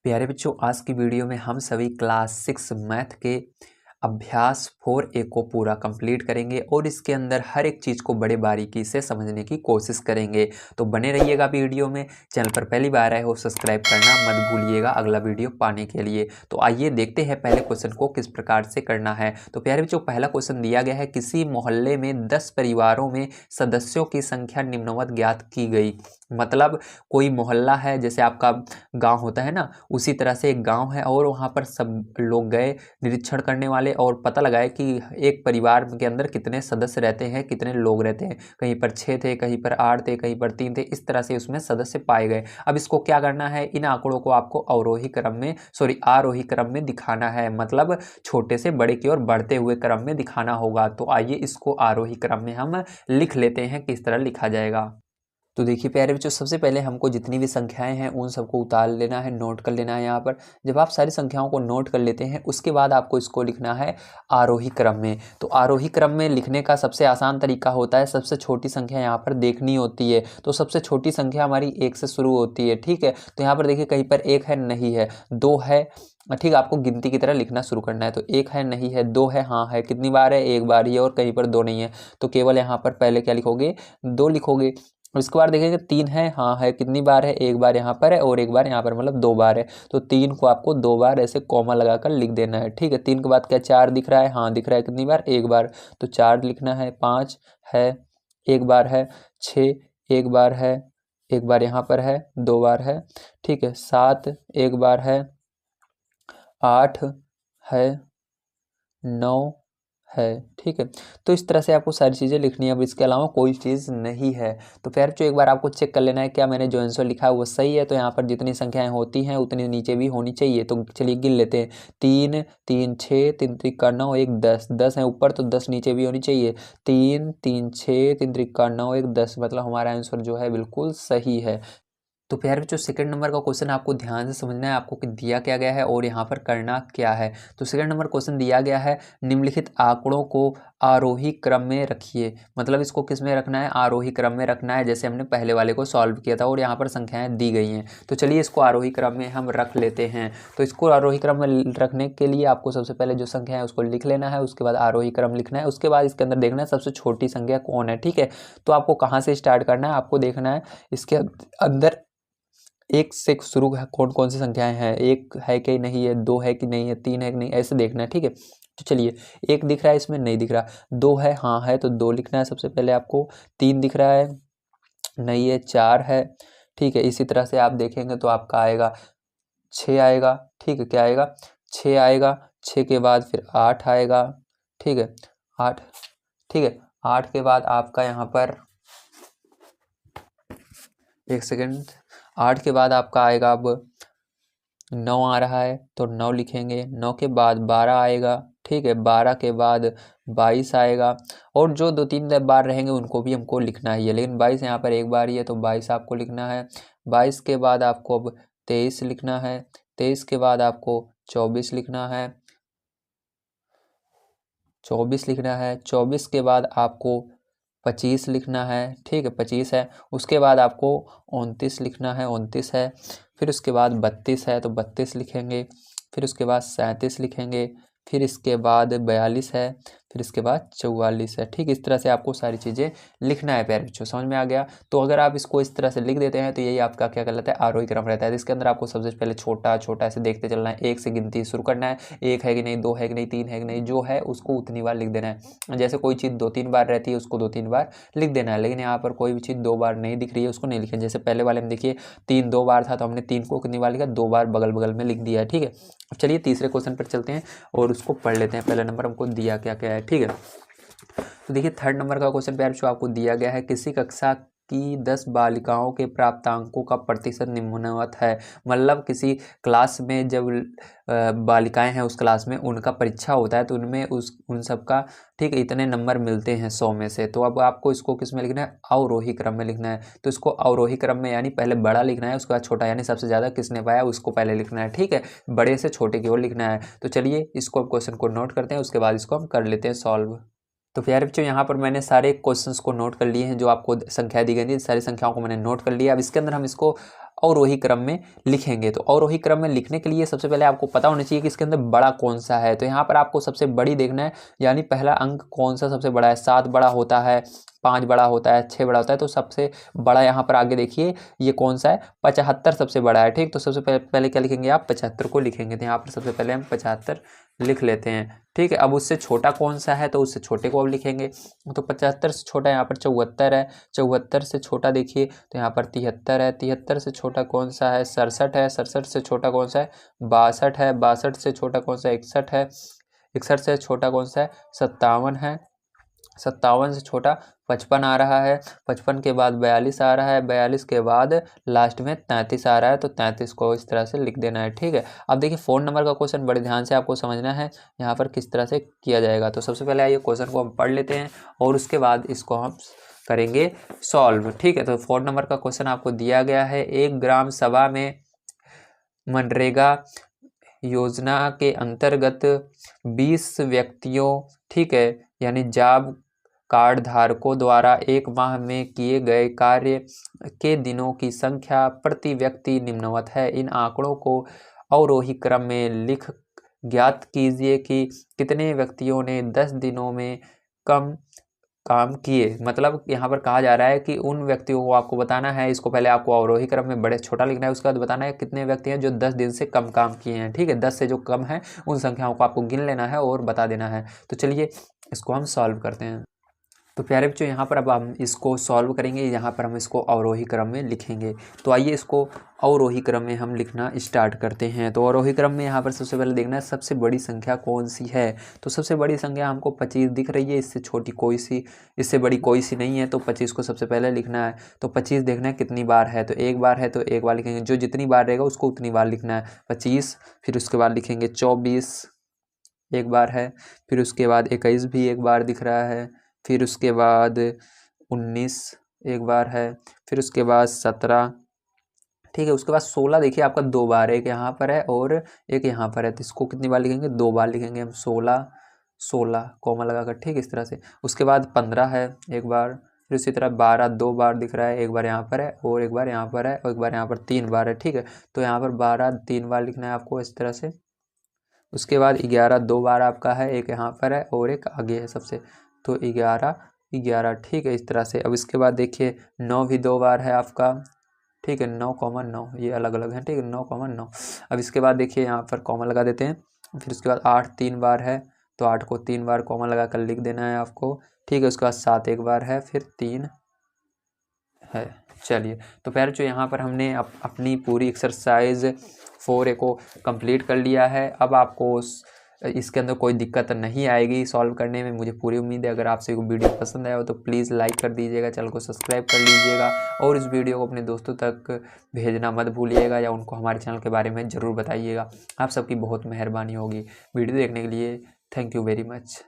प्यारे बच्चों, आज की वीडियो में हम सभी क्लास 6 मैथ के अभ्यास 4A को पूरा कंप्लीट करेंगे और इसके अंदर हर एक चीज़ को बड़े बारीकी से समझने की कोशिश करेंगे। तो बने रहिएगा वीडियो में। चैनल पर पहली बार आए हो सब्सक्राइब करना मत भूलिएगा अगला वीडियो पाने के लिए। तो आइए देखते हैं पहले क्वेश्चन को किस प्रकार से करना है। तो प्यारे बच्चों, पहला क्वेश्चन दिया गया है, किसी मोहल्ले में 10 परिवारों में सदस्यों की संख्या निम्नवत ज्ञात की गई। मतलब कोई मोहल्ला है, जैसे आपका गांव होता है ना, उसी तरह से एक गांव है और वहां पर सब लोग गए निरीक्षण करने वाले और पता लगाए कि एक परिवार के अंदर कितने सदस्य रहते हैं, कितने लोग रहते हैं। कहीं पर 6 थे, कहीं पर 8 थे, कहीं पर 3 थे, इस तरह से उसमें सदस्य पाए गए। अब इसको क्या करना है, इन आंकड़ों को आपको आरोही क्रम में दिखाना है। मतलब छोटे से बड़े की ओर बढ़ते हुए क्रम में दिखाना होगा। तो आइए इसको आरोही क्रम में हम लिख लेते हैं, किस तरह लिखा जाएगा। तो देखिए प्यारे बच्चों, सबसे पहले हमको जितनी भी संख्याएं हैं उन सबको उतार लेना है, नोट कर लेना है। यहाँ पर जब आप सारी संख्याओं को नोट कर लेते हैं उसके बाद आपको इसको लिखना है आरोही क्रम में। तो आरोही क्रम में लिखने का सबसे आसान तरीका होता है, सबसे छोटी संख्या यहाँ पर देखनी होती है। तो सबसे छोटी संख्या हमारी 1 से शुरू होती है, ठीक है। तो यहाँ पर देखिए कहीं पर 1 है, नहीं है, 2 है, ठीक है। आपको गिनती की तरह लिखना शुरू करना है। तो 1 है, नहीं है, 2 है, हाँ है, कितनी बार है, एक बार ही है, और कहीं पर 2 नहीं है। तो केवल यहाँ पर पहले क्या लिखोगे, 2 लिखोगे। इसके बाद देखेंगे 3 है, हाँ है, कितनी बार है, एक बार यहाँ पर है और एक बार यहाँ पर, मतलब 2 बार है। तो 3 को आपको 2 बार ऐसे कॉमा लगाकर लिख देना है, ठीक है। 3 के बाद क्या, 4 दिख रहा है, हाँ दिख रहा है, कितनी बार, एक बार, तो 4 लिखना है। 5 है, एक बार है। 6 एक बार है, एक बार यहाँ पर है, 2 बार है, ठीक है। 7 एक बार है। 8 है, 9 है, ठीक है। तो इस तरह से आपको सारी चीज़ें लिखनी है। अब इसके अलावा कोई चीज़ नहीं है। तो फिर जो एक बार आपको चेक कर लेना है क्या मैंने जो आंसर लिखा है वो सही है। तो यहाँ पर जितनी संख्याएं होती हैं उतनी नीचे भी होनी चाहिए। तो चलिए गिन लेते हैं। 3 3 6, 3 त्रिका 9, 1 10, 10 है ऊपर तो 10 नीचे भी होनी चाहिए। 3 3 6, 3 त्रिका 9, 1 10, मतलब हमारा आंसर जो है बिल्कुल सही है। तो प्यारे बच्चों, सेकंड नंबर का क्वेश्चन आपको ध्यान से समझना है, आपको कि दिया क्या गया है और यहाँ पर करना क्या है। तो सेकंड नंबर क्वेश्चन दिया गया है, निम्नलिखित आंकड़ों को आरोही क्रम में रखिए। मतलब इसको किस में रखना है, आरोही क्रम में रखना है, जैसे हमने पहले वाले को सॉल्व किया था और यहाँ पर संख्याएं दी गई हैं। तो चलिए इसको आरोही क्रम में हम रख लेते हैं। तो इसको आरोही क्रम में रखने के लिए आपको सबसे पहले जो संख्या है उसको लिख लेना है, उसके बाद आरोही क्रम लिखना है, उसके बाद इसके अंदर देखना है सबसे छोटी संख्या कौन है, ठीक है। तो आपको कहाँ से स्टार्ट करना है, आपको देखना है इसके अंदर 1 से शुरू है कौन कौन सी संख्याएं हैं, 1 है कि नहीं है, 2 है कि नहीं है, 3 है कि नहीं, ऐसे देखना है, ठीक है। तो चलिए 1 दिख रहा है, इसमें नहीं दिख रहा। 2 है, हाँ है, तो 2 लिखना है सबसे पहले आपको। 3 दिख रहा है, नहीं है। 4 है, ठीक है। इसी तरह से आप देखेंगे तो आपका आएगा 6 आएगा, ठीक है। क्या आएगा, 6 आएगा। 6 के बाद फिर 8 आएगा, ठीक है। 8, ठीक है। 8 के बाद आपका यहाँ पर, एक सेकेंड, 8 के बाद आपका आएगा अब 9 आ रहा है तो 9 लिखेंगे। 9 के बाद 12 आएगा, ठीक है। 12 के बाद 22 आएगा और जो 2-3 बार रहेंगे उनको भी हमको लिखना ही है, लेकिन 22 यहाँ पर एक बार ही है तो 22 आपको लिखना है। 22 के बाद आपको अब 23 लिखना है। 23 के बाद आपको 24 लिखना है। 24 लिखना है। 24 के बाद आपको 25 लिखना है, ठीक है। 25 है। उसके बाद आपको 29 लिखना है, 29 है। फिर उसके बाद 32 है तो 32 लिखेंगे। फिर उसके बाद 37 लिखेंगे। फिर इसके बाद 42 है। फिर इसके बाद 44 है, ठीक। इस तरह से आपको सारी चीज़ें लिखना है प्यारे बच्चों, समझ में आ गया। तो अगर आप इसको इस तरह से लिख देते हैं तो यही आपका क्या कहलाता है, आरोही क्रम रहता है। इसके अंदर आपको सबसे पहले छोटा छोटा ऐसे देखते चलना है, 1 से गिनती शुरू करना है। 1 है कि नहीं, 2 है कि नहीं, 3 है कि नहीं, जो है उसको उतनी बार लिख देना है। जैसे कोई चीज़ 2-3 बार रहती है उसको 2-3 बार लिख देना है, लेकिन यहाँ पर कोई भी चीज़ 2 बार नहीं दिख रही है उसको नहीं लिखें। जैसे पहले वाले में देखिए 3 2 बार था तो हमने 3 को कितनी बार लिखा, 2 बार बगल बगल में लिख दिया है, ठीक है। अब चलिए तीसरे क्वेश्चन पर चलते हैं और उसको पढ़ लेते हैं। पहला नंबर हमको दिया क्या क्या है, ठीक है। तो देखिए थर्ड नंबर का क्वेश्चन प्यारे बच्चों आपको दिया गया है, किसी कक्षा की 10 बालिकाओं के प्राप्तांकों का प्रतिशत निम्नवत है। मतलब किसी क्लास में जब बालिकाएं हैं उस क्लास में उनका परीक्षा होता है तो उनमें उन सब का, ठीक है, इतने नंबर मिलते हैं 100 में से। तो अब आपको इसको किस में लिखना है, अवरोही क्रम में लिखना है। तो इसको अवरोही क्रम में यानी पहले बड़ा लिखना है, उसके बाद छोटा, यानी सबसे ज़्यादा किसने पाया उसको पहले लिखना है, ठीक है। बड़े से छोटे की ओर लिखना है। तो चलिए इसको अब क्वेश्चन को नोट करते हैं, उसके बाद इसको हम कर लेते हैं सॉल्व। तो प्यारे बच्चों, यहाँ पर मैंने सारे क्वेश्चंस को नोट कर लिए हैं, जो आपको संख्या दी गई थी सारी संख्याओं को मैंने नोट कर लिया। अब इसके अंदर हम इसको अवरोही क्रम में लिखेंगे। तो अवरोही क्रम में लिखने के लिए सबसे पहले आपको पता होना चाहिए कि इसके अंदर बड़ा कौन सा है। तो यहाँ पर आपको सबसे बड़ी देखना है, यानी पहला अंक कौन सा सबसे बड़ा है। 7 बड़ा होता है, 5 बड़ा होता है, 6 बड़ा होता है। तो सबसे बड़ा यहाँ पर आगे देखिए ये कौन सा है, 75 सबसे बड़ा है। ठीक, तो सबसे पहले क्या लिखेंगे आप, 75 को लिखेंगे। तो यहाँ पर सबसे पहले हम 75 लिख लेते हैं। ठीक है, अब उससे छोटा कौन सा है, तो उससे छोटे को अब लिखेंगे। तो 75 से छोटा यहाँ पर 74 है, 74 से छोटा देखिए तो यहाँ पर 73 है, 73 से छोटा कौन सा है, 67 है, 67 से छोटा कौन सा है, 62 है, 62 से छोटा कौन सा है, 61 है, 61 से छोटा कौन सा है, 57 है, 57 से छोटा 55 आ रहा है, 55 के बाद 42 आ रहा है, 42 के बाद लास्ट में 33 आ रहा है। तो 33 को इस तरह से लिख देना है। ठीक है, अब देखिए 4 नंबर का क्वेश्चन बड़े ध्यान से आपको समझना है यहाँ पर किस तरह से किया जाएगा। तो सबसे पहले आइए क्वेश्चन को हम पढ़ लेते हैं और उसके बाद इसको हम करेंगे सॉल्व। ठीक है, तो 4 नंबर का क्वेश्चन आपको दिया गया है, एक ग्राम सभा में मनरेगा योजना के अंतर्गत 20 व्यक्तियों, ठीक है, यानी जॉब कार्ड धारकों द्वारा एक माह में किए गए कार्य के दिनों की संख्या प्रति व्यक्ति निम्नवत है। इन आंकड़ों को अवरोही क्रम में लिख ज्ञात कीजिए कि कितने व्यक्तियों ने 10 दिनों में कम काम किए। मतलब यहाँ पर कहा जा रहा है कि उन व्यक्तियों को आपको बताना है, इसको पहले आपको अवरोही क्रम में बड़े छोटा लिखना है, उसके बाद बताना है कितने व्यक्ति हैं जो 10 दिन से कम काम किए हैं। ठीक है, 10 से जो कम है उन संख्याओं को आपको गिन लेना है और बता देना है। तो चलिए इसको हम सॉल्व करते हैं। तो प्यारे बच्चों यहाँ पर अब हम इसको सॉल्व करेंगे, यहाँ पर हम इसको अवरोही क्रम में लिखेंगे। तो आइए इसको अवरोही क्रम में हम लिखना स्टार्ट करते हैं। तो अवरोही क्रम में यहाँ पर सबसे पहले देखना है सबसे बड़ी संख्या कौन सी है। तो सबसे बड़ी संख्या हमको 25 दिख रही है, इससे छोटी कोई सी, इससे बड़ी कोई सी नहीं है। तो 25 को सबसे पहले लिखना है। तो 25 देखना है कितनी बार है, तो एक बार है तो एक बार लिखेंगे, जो जितनी बार रहेगा उसको उतनी बार लिखना है 25। फिर उसके बाद लिखेंगे 24 एक बार है, फिर उसके बाद 21 भी एक बार दिख रहा है, फिर उसके बाद 19 एक बार है, फिर उसके बाद 17, ठीक है, उसके बाद 16 देखिए आपका 2 बार, एक यहाँ पर है और एक यहाँ पर है। तो इसको कितनी बार लिखेंगे, 2 बार लिखेंगे हम, 16 16 कॉमा लगाकर। ठीक, इस तरह से। उसके बाद 15 है एक बार, फिर उसी तरह 12 2 बार दिख रहा है, एक बार यहाँ पर है और एक बार यहाँ पर है और एक बार यहाँ पर 3 बार है। ठीक है, तो यहाँ पर 12 3 बार लिखना है आपको इस तरह से। उसके बाद 11 2 बार आपका है, एक यहाँ पर है और एक आगे है सबसे, तो 11 11। ठीक है, इस तरह से। अब इसके बाद देखिए 9 भी 2 बार है आपका। ठीक है, 9,9 ये अलग अलग है। ठीक है, 9,9। अब इसके बाद देखिए यहाँ पर कॉमा लगा देते हैं। फिर उसके बाद 8 3 बार है, तो 8 को 3 बार कॉमा लगा कर लिख देना है आपको। ठीक है, उसके बाद 7 एक बार है, फिर 3 है। चलिए, तो फिर जो यहाँ पर हमने अपनी पूरी एक्सरसाइज 4A को कंप्लीट कर लिया है। अब आपको इसके अंदर कोई दिक्कत नहीं आएगी सॉल्व करने में, मुझे पूरी उम्मीद है। अगर आपसे कोई वीडियो पसंद आया हो तो प्लीज़ लाइक कर दीजिएगा, चैनल को सब्सक्राइब कर लीजिएगा और इस वीडियो को अपने दोस्तों तक भेजना मत भूलिएगा या उनको हमारे चैनल के बारे में ज़रूर बताइएगा। आप सबकी बहुत मेहरबानी होगी। वीडियो देखने के लिए थैंक यू वेरी मच।